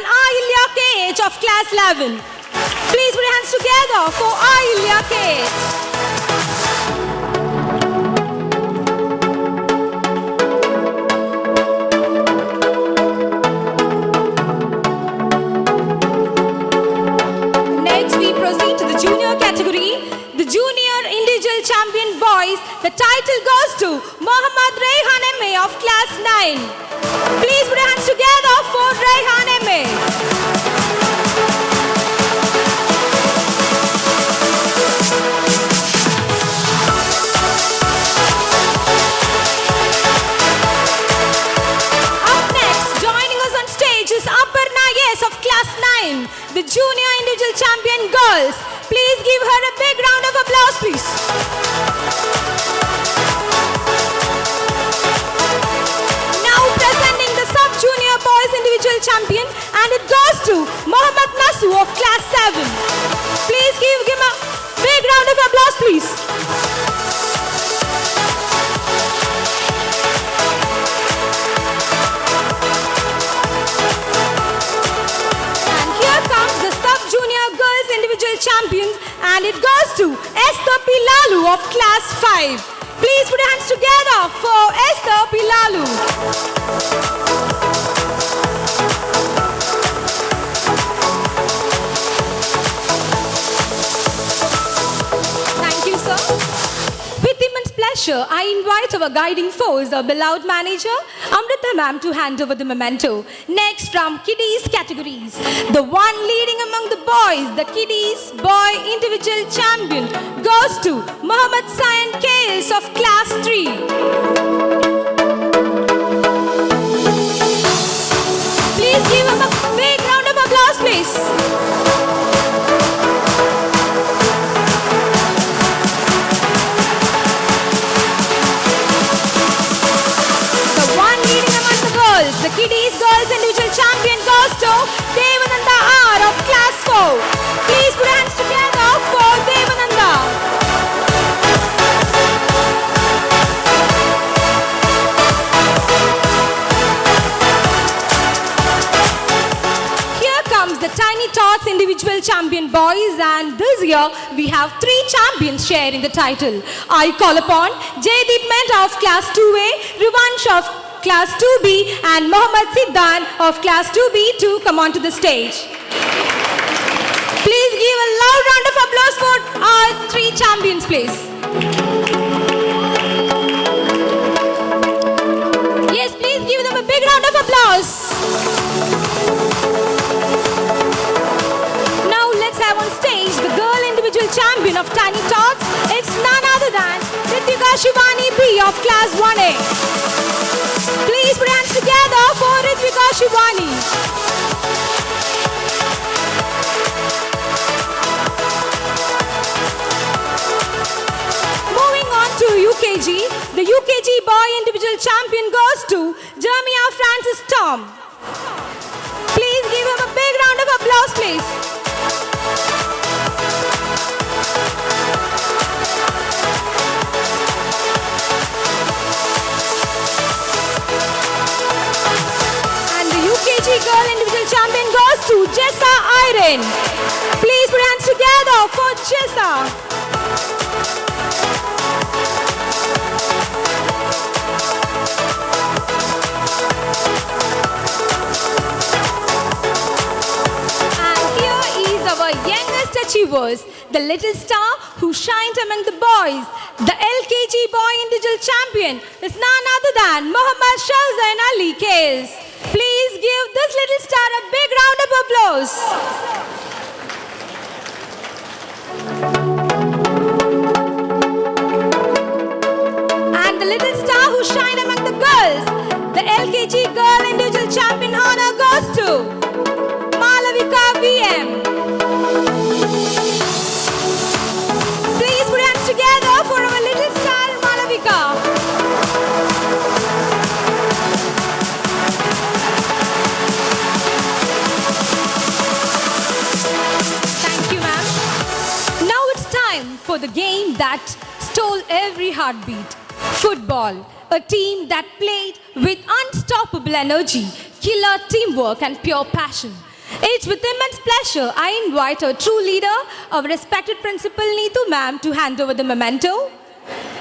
and Ahilya KH of class 11. Please put your hands together for Ahilya KH. Champion boys, the title goes to Mohammad Rayhan M.A. of class 9. Please put your hands together for Rayhan M.A. Up next, joining us on stage is Aparna Yes of class 9, the junior individual champion girls. Please give her a big round of applause, please. Now presenting the sub-junior boys individual champion, and it goes to Mohammad Nasu of class 7. Please give him a big round of applause, please. And here comes the sub-junior girls individual champion, and it goes to Esther Pilalu of class 5. Please put your hands together for Esther Pilalu. Thank you, sir. With immense pleasure, I invite our guiding force, our beloved manager, Amrita ma'am, to hand over the memento. Next, from kiddies categories, the one leading among the boys, the kiddies boy individual champion, goes to Mohammad Sayan KS of class 3. Please give him a big round of applause, please. The kiddies girls individual champion goes to Devananda R of class 4. Please put your hands together for Devananda. Here comes the Tiny Tots individual champion boys, and this year we have 3 champions sharing the title. I call upon Jaydeep Mehta of class 2A, Rivansh of class 2B, and Mohammad Siddan of class 2B to come onto the stage. Please give a loud round of applause for our 3 champions, please. Yes, please give them a big round of applause. Now let's have on stage the girl individual champion of Tiny Tots. It's none other than Ritvika Shivani B of class 1A. Please put your hands together for Ritvika Shivani. Moving on to UKG, the UKG boy individual champion goes to Jeremiah Francis Tom. Please give him a big round of applause, please. Girl individual champion goes to Jessa Iron. Please put your hands together for Jessa. And here is our youngest achievers, the little star who shined among the boys. The LKG boy individual champion is none other than Mohammad Shahzain Ali KS. Please give this little star a big round of applause. And the little star who shine among the girls, the LKG girl individual champion honor goes to Malavika VM. Please put your hands together for our little star Malavika. For the game that stole every heartbeat, football, a team that played with unstoppable energy, killer teamwork and pure passion. It's with immense pleasure I invite our true leader, our respected Principal Neetu ma'am, to hand over the memento.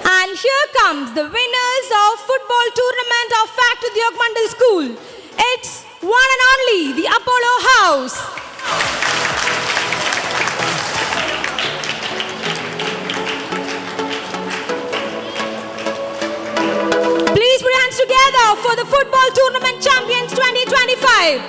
And here comes the winners of football tournament of Fact Udyog Mandal School. It's one and only the Apollo House. Please put your hands together for the football tournament champions 2025.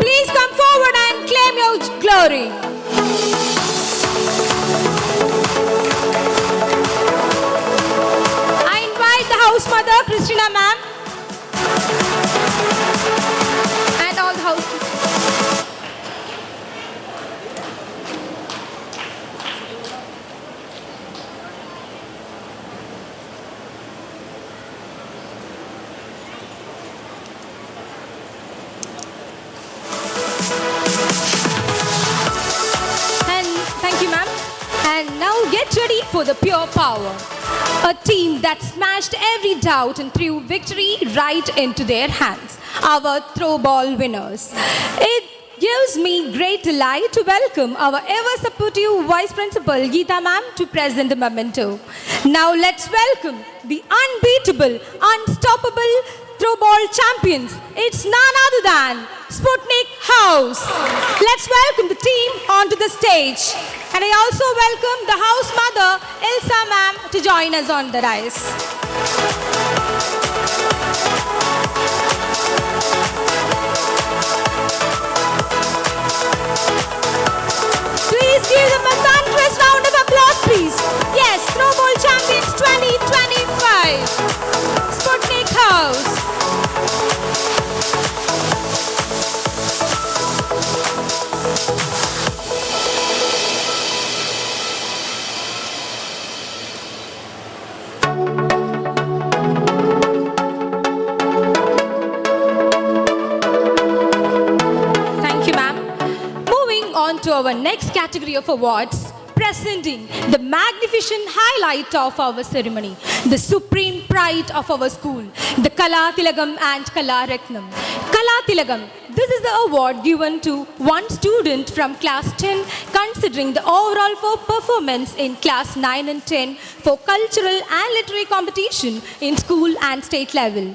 Please come forward and claim your glory. I invite the house mother, Christina ma'am, and all the house. Thank you, ma'am. And now get ready for the pure power. A team that smashed every doubt and threw victory right into their hands. Our throw ball winners. It gives me great delight to welcome our ever supportive Vice Principal Geeta ma'am to present the memento. Now let's welcome the unbeatable, unstoppable throw ball champions. It's none other than Sputnik House. Let's welcome the team onto the stage. And I also welcome the house mother, Elsa ma'am, to join us on the dais. Please give them a thunderous round of applause, please. Yes, Throw Ball Champions 2025. Sputnik House. To our next category of awards, presenting the magnificent highlight of our ceremony, the supreme pride of our school, the Kala Tilagam and Kala Ratnam. Kala Tilagam, this is the award given to one student from class 10 considering the overall performance in class 9 and 10 for cultural and literary competition in school and state level.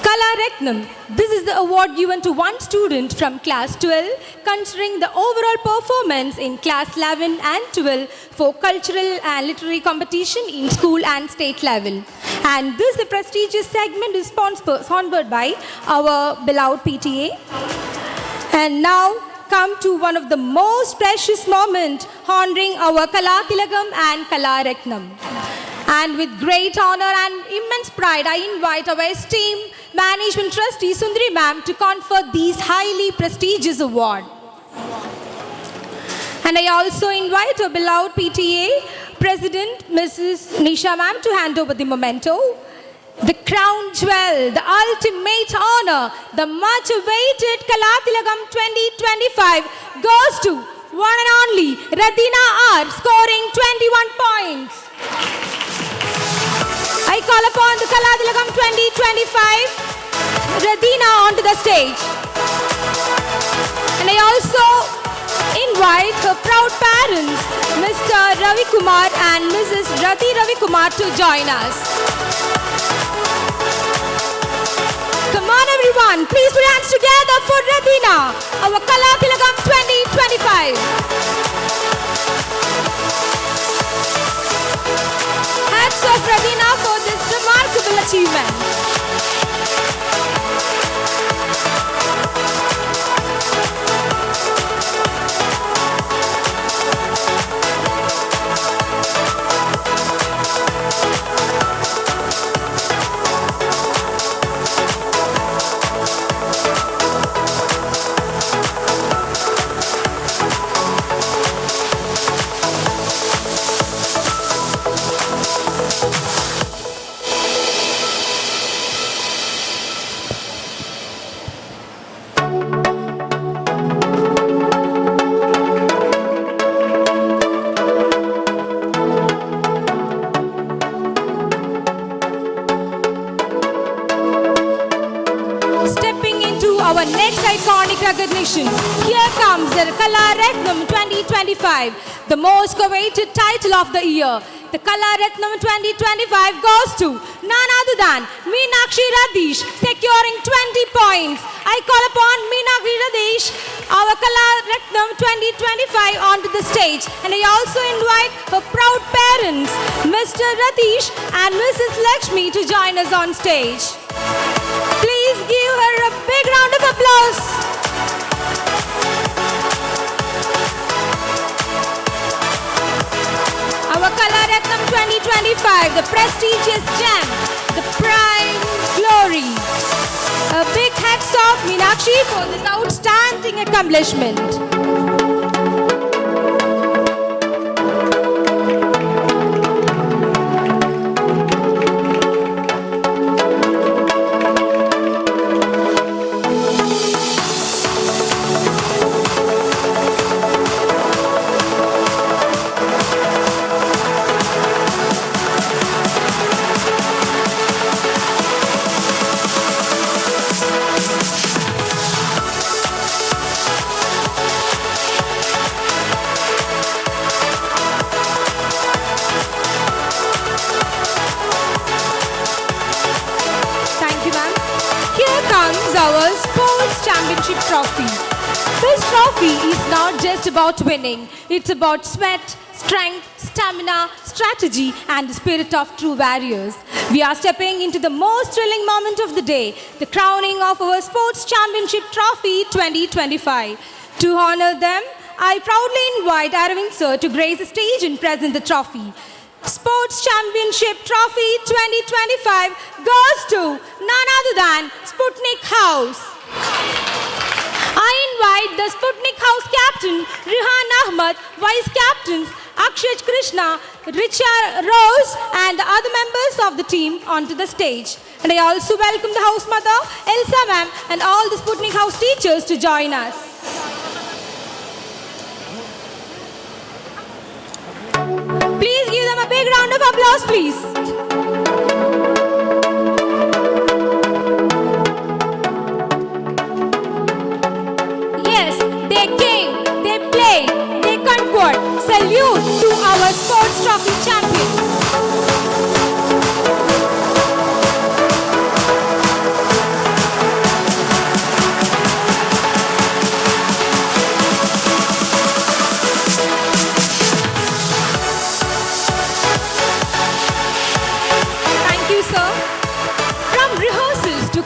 Kala Ratnam, this is the award given to one student from class 12 considering the overall performance in class 11 and 12 for cultural and literary competition in school and state level. And this the prestigious segment is sponsored by our beloved PTA. And now come to one of the most precious moments honoring our Kala Tilagam and Kala Ratnam. And with great honor and immense pride, I invite our esteemed Management Trustee Sundari ma'am to confer these highly prestigious award. And I also invite our beloved PTA President Mrs. Nisha ma'am to hand over the memento. The crown jewel, the ultimate honor, the much awaited Kala Tilagam 2025 goes to one and only Radina R, scoring 21 points. I call upon the Kala Tilagam 2025 Radina onto the stage. And I also invite her proud parents, Mr. Ravi Kumar and Mrs. Rati Ravi Kumar, to join us. Come on everyone, please put your hands together for Radina, our Kala Tilagam 2025. Hats off Radina for this remarkable achievement. great recognition. Here comes the Kala Ratnam 2025, the most coveted title of the year. The Kala Ratnam 2025 goes to none other than Meenakshi Radish, securing 20 points. I call upon Meenakshi Radish, our Kala Ratnam 2025, onto the stage. And I also invite her proud parents, Mr. Radish and Mrs. Lakshmi, to join us on stage. Please give her a big round of applause. Our Kala Ratnam 2025, the prestigious gem, the prime glory. A big hats off Meenakshi for this outstanding accomplishment. Our Sports Championship Trophy. This trophy is not just about winning. It's about sweat, strength, stamina, strategy, and the spirit of true warriors. We are stepping into the most thrilling moment of the day, the crowning of our Sports Championship Trophy 2025. To honor them, I proudly invite Aravind sir to grace the stage and present the trophy. Sports Championship Trophy 2025 goes to none other than Sputnik House. I invite the Sputnik House captain Rihan Ahmad, vice captains Akshay Krishna, Richard Rose, and the other members of the team onto the stage. And I also welcome the house mother Elsa ma'am and all the Sputnik House teachers to join us. Please give them a big round of applause, please. Yes, they came, they played, they conquered. Salute to our Sports Trophy champion.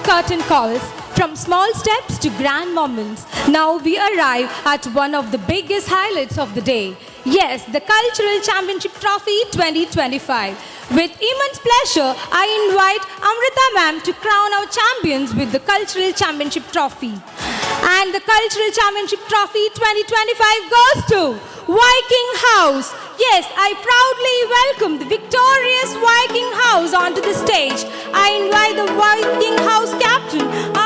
Curtain calls, from small steps to grand moments. Now we arrive at one of the biggest highlights of the day. Yes, the Cultural Championship Trophy 2025. With immense pleasure, I invite Amrita ma'am to crown our champions with the Cultural Championship Trophy. And the Cultural Championship Trophy 2025 goes to Viking House. Yes, I proudly welcome the victorious Viking House onto the stage. I invite the Viking House captain